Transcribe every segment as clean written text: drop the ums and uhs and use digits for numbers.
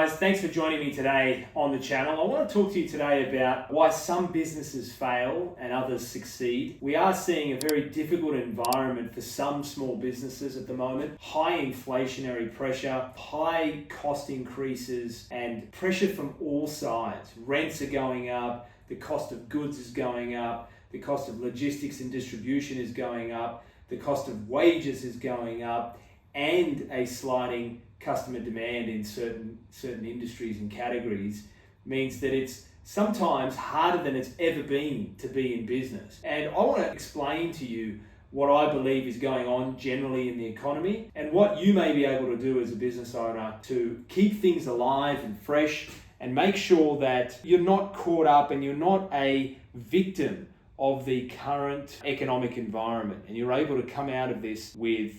guys, thanks for joining me today on the channel. I want to talk to you today about why some businesses fail and others succeed. We are seeing a very difficult environment for some small businesses at the moment. High inflationary pressure, high cost increases, and pressure from all sides. Rents are going up, the cost of goods is going up, the cost of logistics and distribution is going up, the cost of wages is going up, and a sliding customer demand in certain industries and categories means that it's sometimes harder than it's ever been to be in business. And I want to explain to you what I believe is going on generally in the economy and what you may be able to do as a business owner to keep things alive and fresh and make sure that you're not caught up and you're not a victim of the current economic environment, and you're able to come out of this with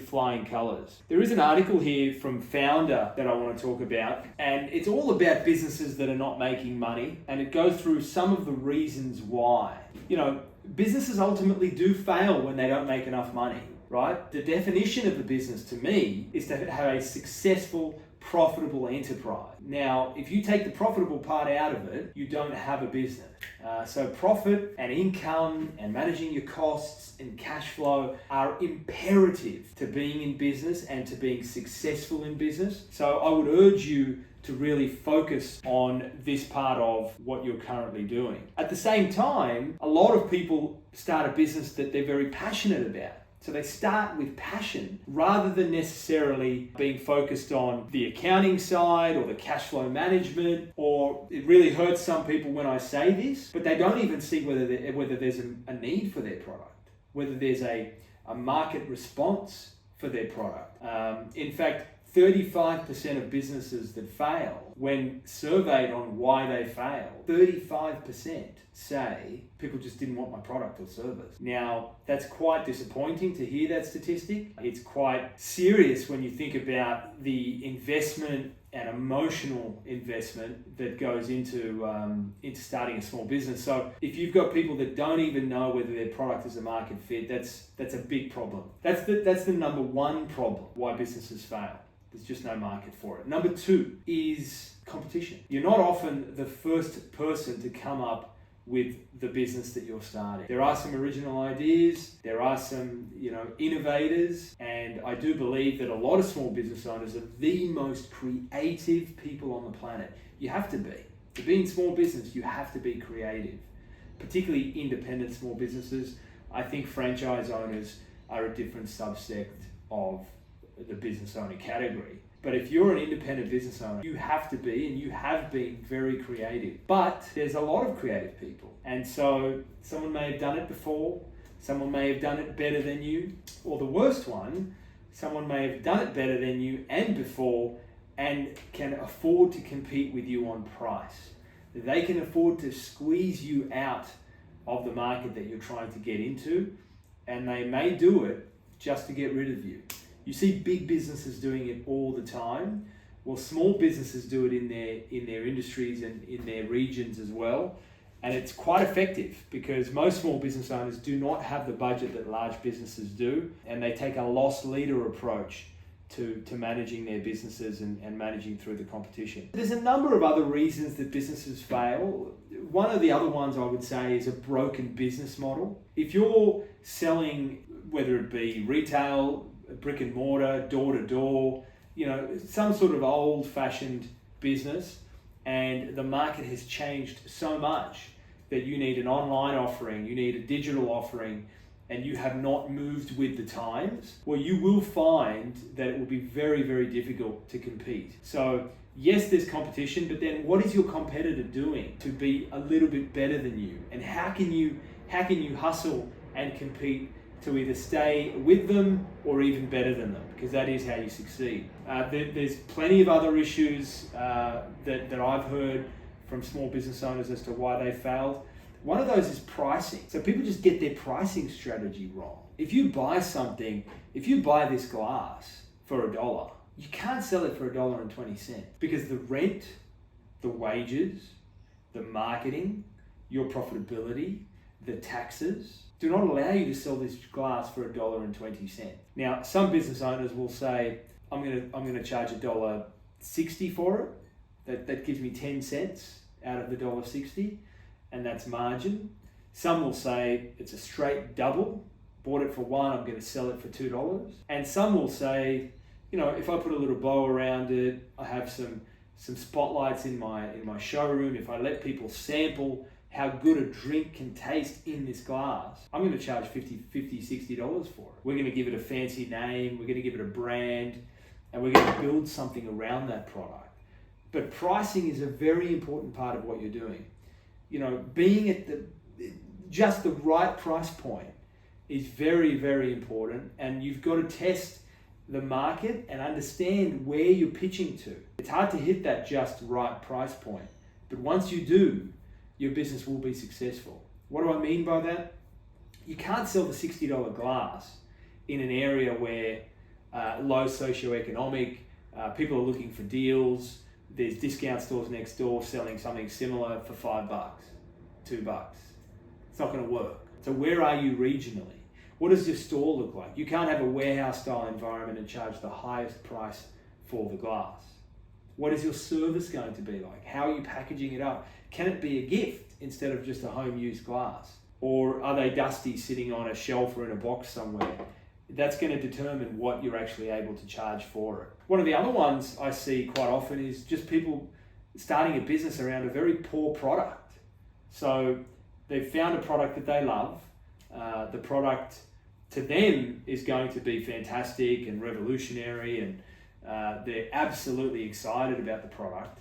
flying colors. There is an article here from Founder that I want to talk about, and it's all about businesses that are not making money, and it goes through some of the reasons why. Businesses ultimately do fail when they don't make enough money, right? The definition of a business to me is to have a successful, profitable enterprise. Now, if you take the profitable part out of it, you don't have a business. So profit and income and managing your costs and cash flow are imperative to being in business and to being successful in business. So I would urge you to really focus on this part of what you're currently doing. At the same time, a lot of people start a business that they're very passionate about. So they start with passion rather than necessarily being focused on the accounting side or the cash flow management, or it really hurts some people when I say this, but they don't even see whether there's a need for their product, whether there's a market response for their product. In fact, 35% of businesses that fail, when surveyed on why they fail, 35% say people just didn't want my product or service. Now, that's quite disappointing to hear that statistic. It's quite serious when you think about the investment and emotional investment that goes into starting a small business. So if you've got people that don't even know whether their product is a market fit, that's a big problem. That's the number one problem why businesses fail. There's just no market for it. Number two is competition. You're not often the first person to come up with the business that you're starting. There are some original ideas, there are some innovators, and I do believe that a lot of small business owners are the most creative people on the planet. You have to be. To be in small business, you have to be creative, particularly independent small businesses. I think franchise owners are a different subsect of the business owner category. But if you're an independent business owner, you have to be, and you have been, very creative. But there's a lot of creative people. And so someone may have done it before, someone may have done it better than you, or the worst one, someone may have done it better than you and before and can afford to compete with you on price. They can afford to squeeze you out of the market that you're trying to get into, and they may do it just to get rid of you. You see big businesses doing it all the time. Well, small businesses do it in their industries and in their regions as well. And it's quite effective because most small business owners do not have the budget that large businesses do. And they take a loss leader approach to managing their businesses and managing through the competition. There's a number of other reasons that businesses fail. One of the other ones I would say is a broken business model. If you're selling, whether it be retail, brick and mortar, door to door, some sort of old-fashioned business, and the market has changed so much that you need an online offering, you need a digital offering, and you have not moved with the times, well, you will find that it will be very, very difficult to compete. So yes, there's competition, but then what is your competitor doing to be a little bit better than you? And how can you hustle and compete to either stay with them or even better than them, because that is how you succeed. There's plenty of other issues that I've heard from small business owners as to why they failed. One of those is pricing. So people just get their pricing strategy wrong. If you buy this glass for $1, you can't sell it for $1.20 because the rent, the wages, the marketing, your profitability, the taxes do not allow you to sell this glass for $1.20. Now, some business owners will say, I'm going to charge $1.60 for it. That gives me 10 cents out of the $1.60, and that's margin. Some will say it's a straight double. Bought it for $1, I'm going to sell it for $2. And some will say, if I put a little bow around it, I have some spotlights in my showroom, if I let people sample how good a drink can taste in this glass, I'm going to charge $50, $60 for it. We're going to give it a fancy name, we're going to give it a brand, and we're going to build something around that product. But pricing is a very important part of what you're doing. Being at just the right price point is very, very important, and you've got to test the market and understand where you're pitching to. It's hard to hit that just right price point, but once you do, your business will be successful. What do I mean by that? You can't sell the $60 glass in an area where low socioeconomic, people are looking for deals, there's discount stores next door selling something similar for $5, $2. It's not going to work. So where are you regionally? What does your store look like? You can't have a warehouse style environment and charge the highest price for the glass. What is your service going to be like? How are you packaging it up? Can it be a gift instead of just a home use glass? Or are they dusty sitting on a shelf or in a box somewhere? That's going to determine what you're actually able to charge for it. One of the other ones I see quite often is just people starting a business around a very poor product. So they've found a product that they love. The product to them is going to be fantastic and revolutionary, and they're absolutely excited about the product.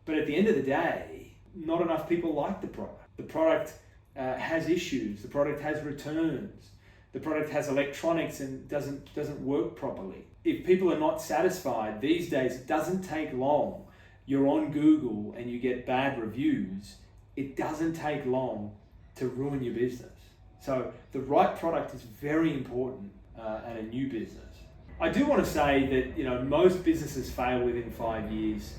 But at the end of the day, not enough people like the product. The product has issues. The product has returns. The product has electronics and doesn't work properly. If people are not satisfied, these days it doesn't take long. You're on Google and you get bad reviews. It doesn't take long to ruin your business. So the right product is very important at a new business. I do want to say that most businesses fail within 5 years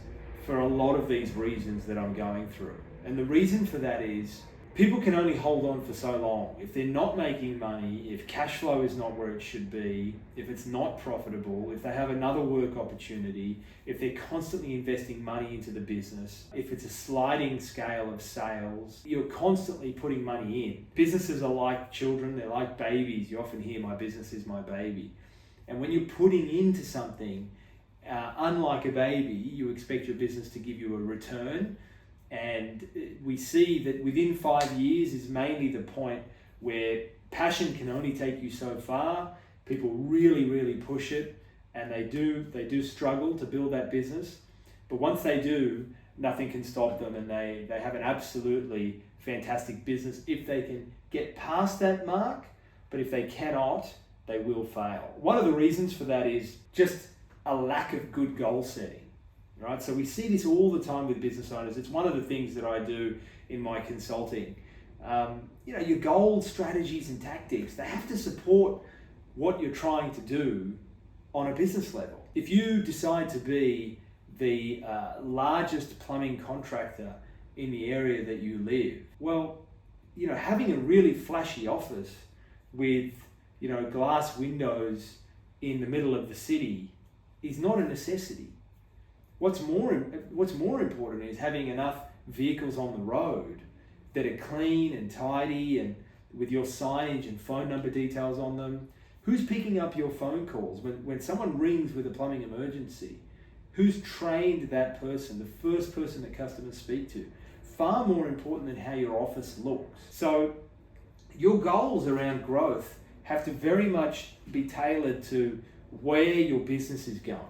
for a lot of these reasons that I'm going through. And the reason for that is people can only hold on for so long. If they're not making money, if cash flow is not where it should be, if it's not profitable, if they have another work opportunity, if they're constantly investing money into the business, if it's a sliding scale of sales, you're constantly putting money in. Businesses are like children, they're like babies. You often hear, my business is my baby. And when you're putting into something, unlike a baby, you expect your business to give you a return. And we see that within 5 years is mainly the point where passion can only take you so far. People really, really push it, and they do struggle to build that business. But once they do, nothing can stop them, and they have an absolutely fantastic business if they can get past that mark. But if they cannot, they will fail. One of the reasons for that is just a lack of good goal setting. Right, so we see this all the time with business owners. It's one of the things that I do in my consulting. Your goals, strategies, and tactics, they have to support what you're trying to do on a business level. If you decide to be the largest plumbing contractor in the area that you live, well, having a really flashy office with, glass windows in the middle of the city is not a necessity. What's more important is having enough vehicles on the road that are clean and tidy and with your signage and phone number details on them. Who's picking up your phone calls? When someone rings with a plumbing emergency, who's trained that person, the first person that customers speak to? Far more important than how your office looks. So your goals around growth have to very much be tailored to where your business is going.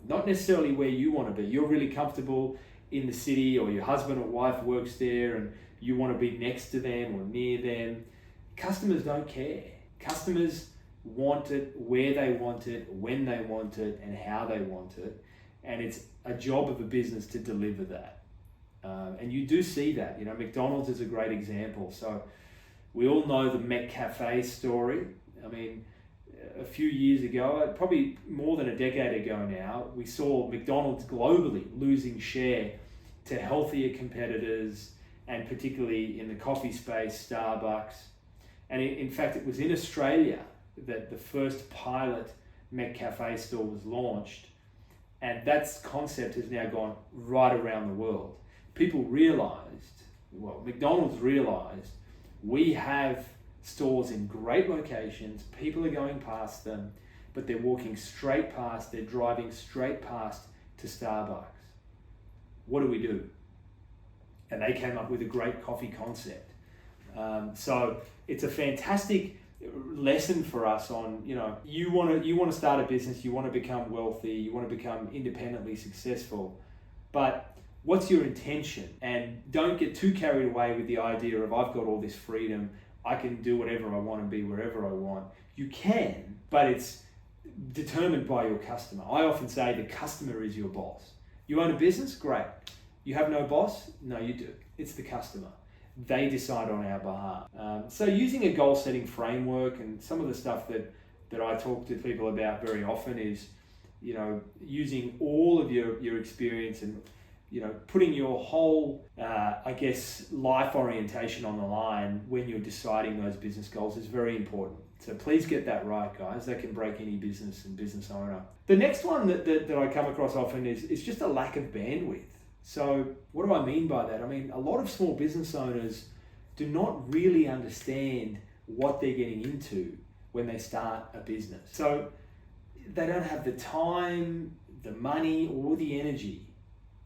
Not necessarily where you want to be. You're really comfortable in the city, or your husband or wife works there and you want to be next to them or near them. Customers don't care. Customers want it where they want it, when they want it, and how they want it. And it's a job of a business to deliver that. And you do see that. McDonald's is a great example. So we all know the McCafe story. I mean, a few years ago, probably more than a decade ago now, we saw McDonald's globally losing share to healthier competitors, and particularly in the coffee space, Starbucks. And in fact, it was in Australia that the first pilot McCafe store was launched. And that concept has now gone right around the world. People realized, well, McDonald's realized, we have stores in great locations, people are going past them, but they're walking straight past, they're driving straight past to Starbucks. What do? And they came up with a great coffee concept. So it's a fantastic lesson for us on, you want to start a business, you want to become wealthy, you want to become independently successful, but what's your intention? And don't get too carried away with the idea of I've got all this freedom, I can do whatever I want and be wherever I want. You can, but it's determined by your customer. I often say the customer is your boss. You own a business? Great. You have no boss? No, you do. It's the customer. They decide on our behalf. So using a goal setting framework, and some of the stuff that I talk to people about very often is, using all of your experience and, putting your whole, life orientation on the line when you're deciding those business goals is very important. So please get that right, guys. That can break any business and business owner. The next one that I come across often is just a lack of bandwidth. So what do I mean by that? I mean, a lot of small business owners do not really understand what they're getting into when they start a business. So they don't have the time, the money, or the energy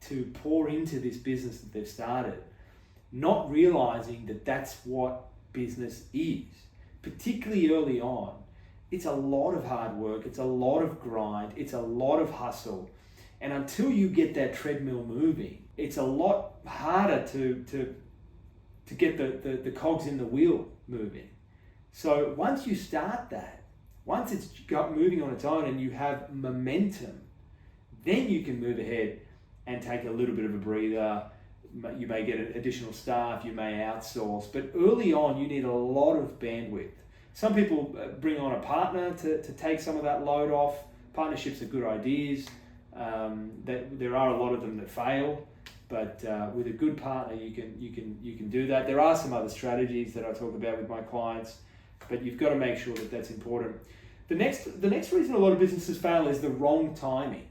to pour into this business that they've started, not realizing that that's what business is. Particularly early on, it's a lot of hard work, it's a lot of grind, it's a lot of hustle. And until you get that treadmill moving, it's a lot harder to get the cogs in the wheel moving. So once you start that, once it's got moving on its own and you have momentum, then you can move ahead and take a little bit of a breather. You may get additional staff, you may outsource, but early on you need a lot of bandwidth. Some people bring on a partner to take some of that load off. Partnerships are good ideas. There are a lot of them that fail, but with a good partner you can do that. There are some other strategies that I talk about with my clients, but you've got to make sure that that's important. The next reason a lot of businesses fail is the wrong timing,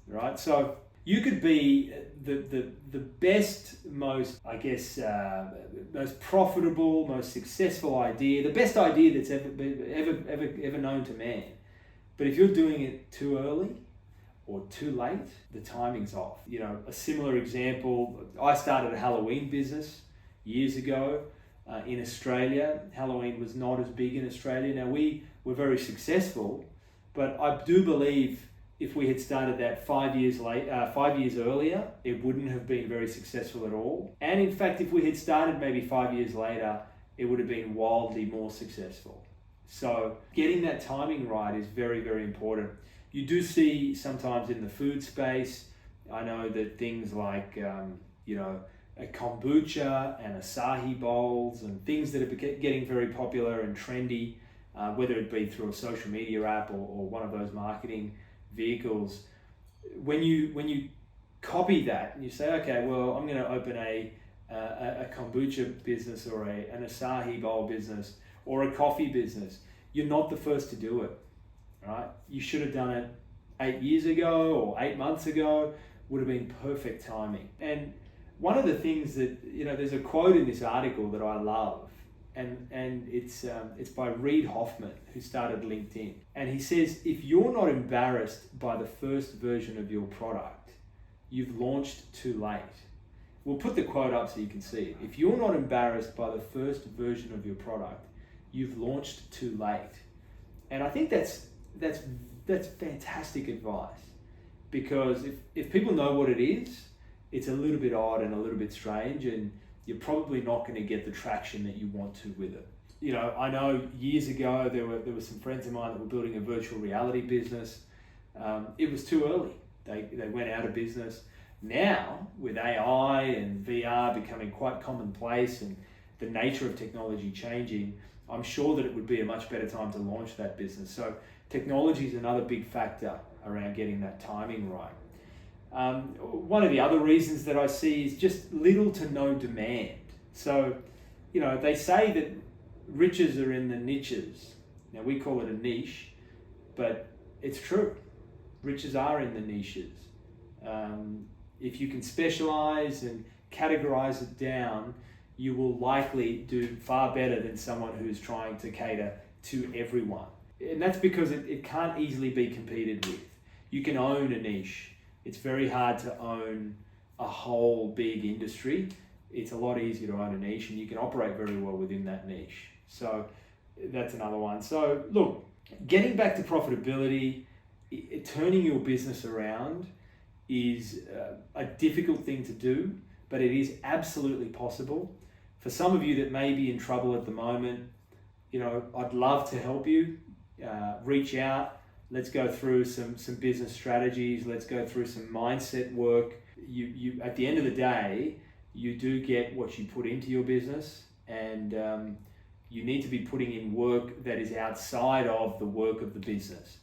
right? So you could be the best, most most profitable, most successful idea, the best idea that's ever known to man. But if you're doing it too early or too late, the timing's off. A similar example, I started a Halloween business years ago in Australia. Halloween was not as big in Australia. Now we were very successful, but I do believe if we had started that 5 years earlier, it wouldn't have been very successful at all. And in fact, if we had started maybe 5 years later, it would have been wildly more successful. So getting that timing right is very, very important. You do see sometimes in the food space, I know that things like, a kombucha and acai bowls and things that are getting very popular and trendy, whether it be through a social media app or one of those marketing vehicles, when you copy that and you say, okay, well, I'm going to open a kombucha business or an acai bowl business or a coffee business, you're not the first to do it, right? You should have done it 8 years ago or 8 months ago, would have been perfect timing. And one of the things that, there's a quote in this article that I love, and it's by Reid Hoffman, who started LinkedIn. And he says, if you're not embarrassed by the first version of your product, you've launched too late. We'll put the quote up so you can see it. If you're not embarrassed by the first version of your product, you've launched too late. And I think that's fantastic advice, because if people know what it is, it's a little bit odd and a little bit strange, and you're probably not going to get the traction that you want to with it. I know years ago there were some friends of mine that were building a virtual reality business. It was too early. They went out of business. Now, with AI and VR becoming quite commonplace and the nature of technology changing, I'm sure that it would be a much better time to launch that business. So technology is another big factor around getting that timing right. One of the other reasons that I see is just little to no demand. So, they say that riches are in the niches. Now we call it a niche, but it's true. riches are in the niches. If you can specialize and categorize it down, you will likely do far better than someone who's trying to cater to everyone. And that's because it can't easily be competed with. You can own a niche. It's very hard to own a whole big industry. It's a lot easier to own a niche, and you can operate very well within that niche. So that's another one. So look, getting back to profitability, turning your business around is a difficult thing to do, but it is absolutely possible. For some of you that may be in trouble at the moment, I'd love to help you. Reach out. Let's go through some business strategies. Let's go through some mindset work. You at the end of the day, you do get what you put into your business, and you need to be putting in work that is outside of the work of the business.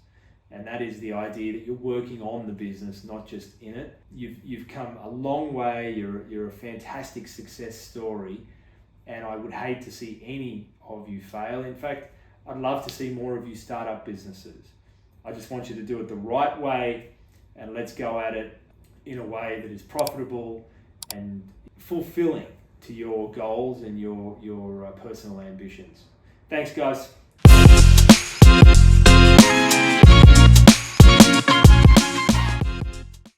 And that is the idea that you're working on the business, not just in it. You've come a long way. You're a fantastic success story, and I would hate to see any of you fail. In fact, I'd love to see more of you start up businesses. I just want you to do it the right way, and let's go at it in a way that is profitable and fulfilling to your goals and your personal ambitions. Thanks, guys.